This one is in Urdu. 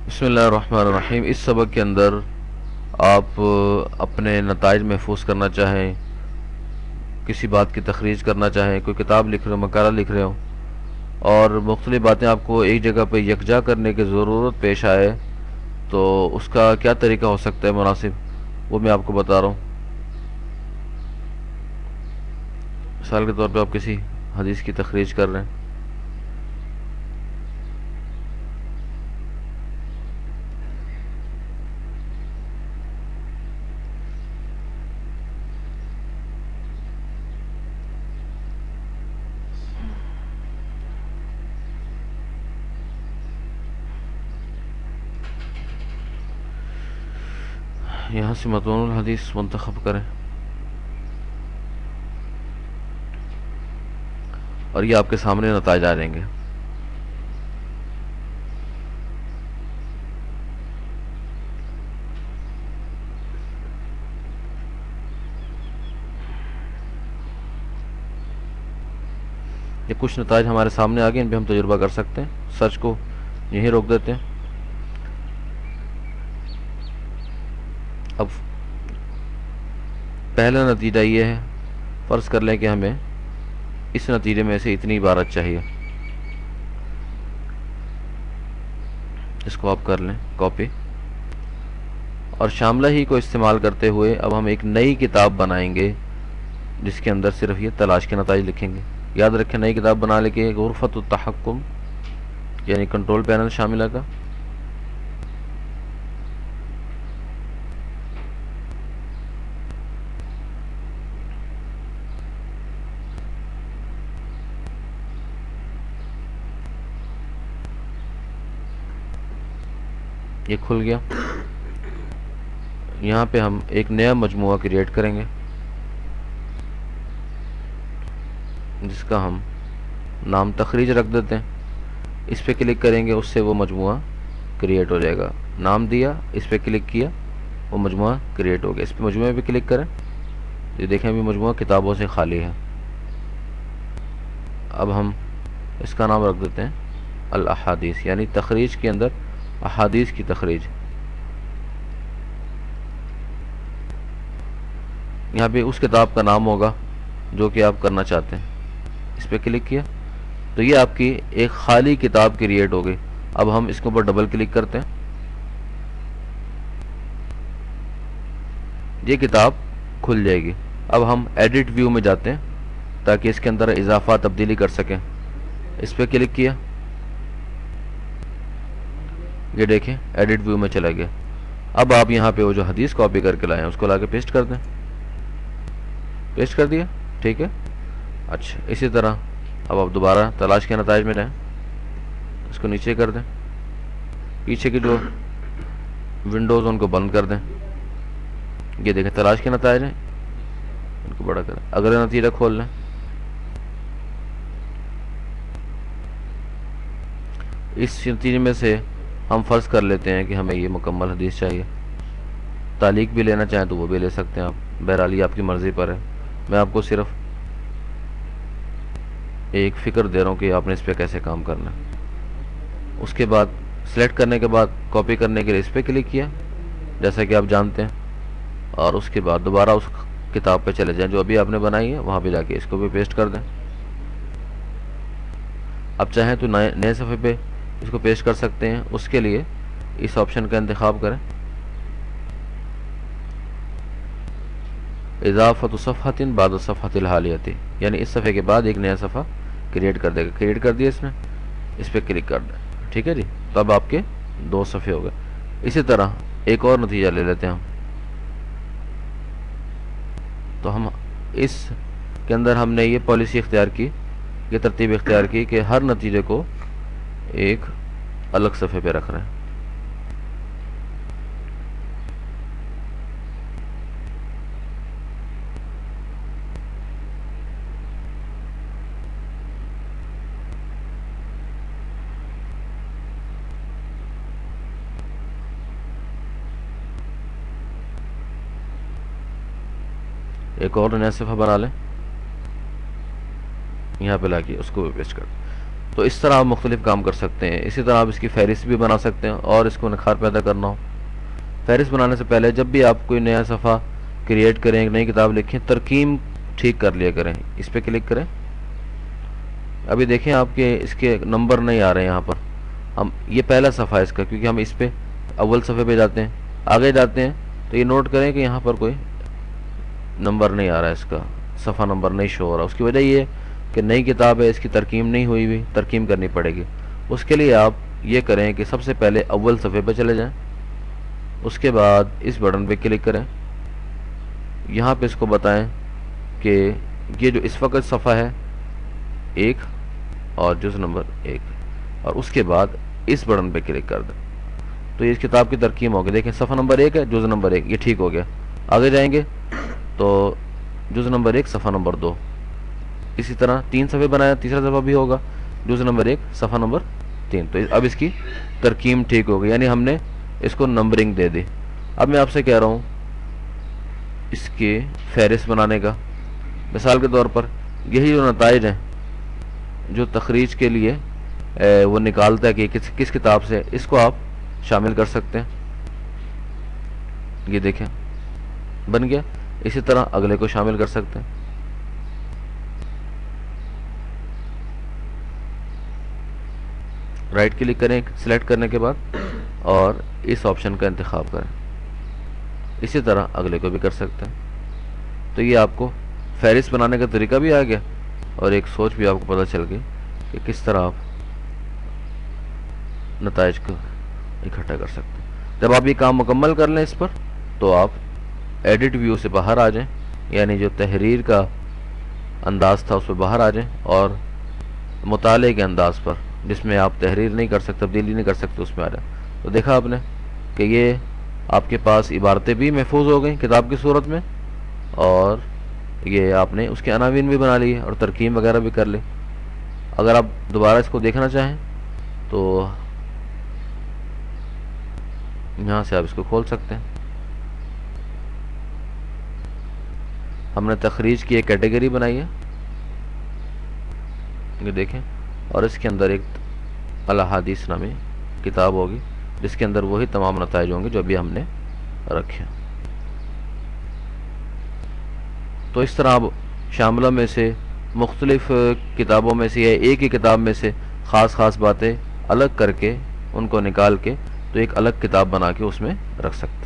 بسم اللہ الرحمن الرحیم۔ اس سبق کے اندر آپ اپنے نتائج محفوظ کرنا چاہیں، کسی بات کی تخریج کرنا چاہیں، کوئی کتاب لکھ رہے ہو، مقالہ لکھ رہے ہو اور مختلف باتیں آپ کو ایک جگہ پہ یکجا کرنے کی ضرورت پیش آئے تو اس کا کیا طریقہ ہو سکتا ہے مناسب، وہ میں آپ کو بتا رہا ہوں۔ مثال کے طور پہ آپ کسی حدیث کی تخریج کر رہے ہیں، یہاں سے متون الحدیث منتخب کریں اور یہ آپ کے سامنے نتائج آ جائیں گے۔ یہ کچھ نتائج ہمارے سامنے آ گئے، ان پہ ہم تجربہ کر سکتے ہیں۔ سرچ کو یہیں روک دیتے ہیں۔ اب پہلا نتیجہ یہ ہے، فرض کر لیں کہ ہمیں اس نتیجے میں سے اتنی عبارت چاہیے، اس کو آپ کر لیں کاپی، اور شاملہ ہی کو استعمال کرتے ہوئے اب ہم ایک نئی کتاب بنائیں گے جس کے اندر صرف یہ تلاش کے نتائج لکھیں گے۔ یاد رکھیں، نئی کتاب بنا لے کے غرفۃ التحکم یعنی کنٹرول پینل شاملہ کا، یہ کھل گیا۔ یہاں پہ ہم ایک نیا مجموعہ کریٹ کریں گے جس کا ہم نام تخریج رکھ دیتے ہیں۔ اس پہ کلک کریں گے، اس سے وہ مجموعہ کریٹ ہو جائے گا۔ نام دیا، اس پہ کلک کیا، وہ مجموعہ کریٹ ہو گیا۔ اس پہ مجموعے پہ کلک کریں، یہ دیکھیں ابھی مجموعہ کتابوں سے خالی ہے۔ اب ہم اس کا نام رکھ دیتے ہیں الاحادیث، یعنی تخریج کے اندر احادیث کی تخریج۔ یہاں پہ اس کتاب کا نام ہوگا جو کہ آپ کرنا چاہتے ہیں۔ اس پہ کلک کیا تو یہ آپ کی ایک خالی کتاب کریٹ ہو گئی۔ اب ہم اس کے اوپر ڈبل کلک کرتے ہیں، یہ کتاب کھل جائے گی۔ اب ہم ایڈٹ ویو میں جاتے ہیں تاکہ اس کے اندر اضافہ تبدیلی کر سکیں۔ اس پہ کلک کیا، یہ دیکھیں ایڈٹ ویو میں چلا گیا۔ اب آپ یہاں پہ وہ جو حدیث کاپی کر کے لائے ہیں اس کو لا کے پیسٹ کر دیں۔ پیسٹ کر دیا، ٹھیک ہے۔ اچھا، اسی طرح اب آپ دوبارہ تلاش کے نتائج میں جائیں، اس کو نیچے کر دیں، پیچھے کی جو ونڈوز ان کو بند کر دیں۔ یہ دیکھیں تلاش کے نتائج ہیں، ان کو بڑا کریں، اگلا نتیجہ کھول لیں۔ اس نتیجے میں سے ہم فرض کر لیتے ہیں کہ ہمیں یہ مکمل حدیث چاہیے۔ تعلیق بھی لینا چاہیں تو وہ بھی لے سکتے ہیں آپ، بہرحال یہ آپ کی مرضی پر ہے۔ میں آپ کو صرف ایک فکر دے رہا ہوں کہ آپ نے اس پہ کیسے کام کرنا ہے۔ اس کے بعد سلیکٹ کرنے کے بعد کاپی کرنے کے لیے اس پہ کلک کیا جیسا کہ آپ جانتے ہیں، اور اس کے بعد دوبارہ اس کتاب پہ چلے جائیں جو ابھی آپ نے بنائی ہے، وہاں پہ جا کے اس کو بھی پیسٹ کر دیں۔ اب چاہیں تو نئے صفحے پہ اس کو پیسٹ کر سکتے ہیں، اس کے لیے اس آپشن کا انتخاب کریں، اضافۃ صفحۃ بعد الصفحۃ الحالیہ، یعنی اس صفحے کے بعد ایک نیا صفحہ کریٹ کر دے گا۔ کریٹ کر دیا اس نے، اس پہ کلک کر دیں، ٹھیک ہے جی۔ تو اب آپ کے 2 صفحے ہو گئے۔ اسی طرح ایک اور نتیجہ لے لیتے ہیں ہم۔ تو ہم اس کے اندر ہم نے یہ پالیسی اختیار کی، یہ ترتیب اختیار کی کہ ہر نتیجے کو ایک الگ صفحے پہ رکھ رہے ہیں۔ ایک اور نیا صفحہ بنا لیں، یہاں پہ لا کے اس کو بھی پیسٹ کر دیں۔ تو اس طرح آپ مختلف کام کر سکتے ہیں. اسی طرح آپ اس کی فہرست بھی بنا سکتے ہیں. اور اس کو نکھار پیدا کرنا ہو، فہرست بنانے سے پہلے جب بھی آپ کوئی نیا صفحہ کریٹ کریں، ایک نئی کتاب لکھیں، ترقیم ٹھیک کر لیا کریں. اس پہ کلک کریں. ابھی دیکھیں آپ کے اس کے نمبر نہیں آ رہے ہیں یہاں پر. ہم یہ پہلا صفحہ ہے اس کا، کیونکہ ہم اس پہ اول صفحے پہ جاتے ہیں، آگے جاتے ہیں تو یہ نوٹ کریں کہ یہاں پر کوئی نمبر نہیں آ رہا ہے، اس کا صفحہ نمبر نہیں شو ہو رہا. اس کی وجہ یہ ہے کہ نئی کتاب ہے، اس کی ترقیم نہیں ہوئی ہوئی، ترقیم کرنی پڑے گی. اس کے لیے آپ یہ کریں کہ سب سے پہلے اول صفحے پہ چلے جائیں. اس کے بعد اس بٹن پہ کلک کریں. یہاں پہ اس کو بتائیں کہ یہ جو اس وقت صفحہ ہے 1 اور جز نمبر 1، اور اس کے بعد اس بٹن پہ کلک کر دیں تو یہ اس کتاب کی ترقیم ہوگی. دیکھیں صفحہ نمبر 1 ہے، جز نمبر 1، یہ ٹھیک ہو گیا. آگے جائیں گے تو جز نمبر 1 صفحہ نمبر 2، اسی طرح 3 صفحے بنایا، تیسرا صفحہ بھی ہوگا جز نمبر 1 صفحہ نمبر 3. تو اب اس کی ترقیم ٹھیک ہو گئی، یعنی ہم نے اس کو نمبرنگ دے دی. اب میں آپ سے کہہ رہا ہوں اس کے فہرست بنانے کا. مثال کے طور پر یہی جو نتائج ہیں جو تخریج کے لیے وہ نکالتا ہے کہ کس کتاب سے، اس کو آپ شامل کر سکتے ہیں. یہ دیکھیں بن گیا. اسی طرح اگلے کو شامل کر سکتے ہیں. رائٹ کلک کریں سلیکٹ کرنے کے بعد اور اس آپشن کا انتخاب کریں. اسی طرح اگلے کو بھی کر سکتے ہیں. تو یہ آپ کو فہرست بنانے کا طریقہ بھی آ گیا اور ایک سوچ بھی آپ کو پتہ چل گئی کہ کس طرح آپ نتائج کو اکٹھا کر سکتے ہیں. جب آپ یہ کام مکمل کر لیں اس پر تو آپ ایڈٹ ویو سے باہر آ جائیں، یعنی جو تحریر کا انداز تھا اس پہ باہر آ جائیں اور مطالعے کے انداز پر جس میں آپ تحریر نہیں کر سکتے، تبدیلی نہیں کر سکتے، اس میں آ جائیں. تو دیکھا آپ نے کہ یہ آپ کے پاس عبارتیں بھی محفوظ ہو گئیں کتاب کی صورت میں، اور یہ آپ نے اس کے عناوین بھی بنا لیے اور ترقیم وغیرہ بھی کر لی. اگر آپ دوبارہ اس کو دیکھنا چاہیں تو یہاں سے آپ اس کو کھول سکتے ہیں. ہم نے تخریج کی ایک کیٹیگری بنائی ہے، یہ دیکھیں، اور اس کے اندر ایک الاحادیث نامی کتاب ہوگی جس کے اندر وہی تمام نتائج ہوں گے جو ابھی ہم نے رکھے. تو اس طرح آپ شاملہ میں سے مختلف کتابوں میں سے یا ایک ہی کتاب میں سے خاص باتیں الگ کر کے ان کو نکال کے تو ایک الگ کتاب بنا کے اس میں رکھ سکتے ہیں.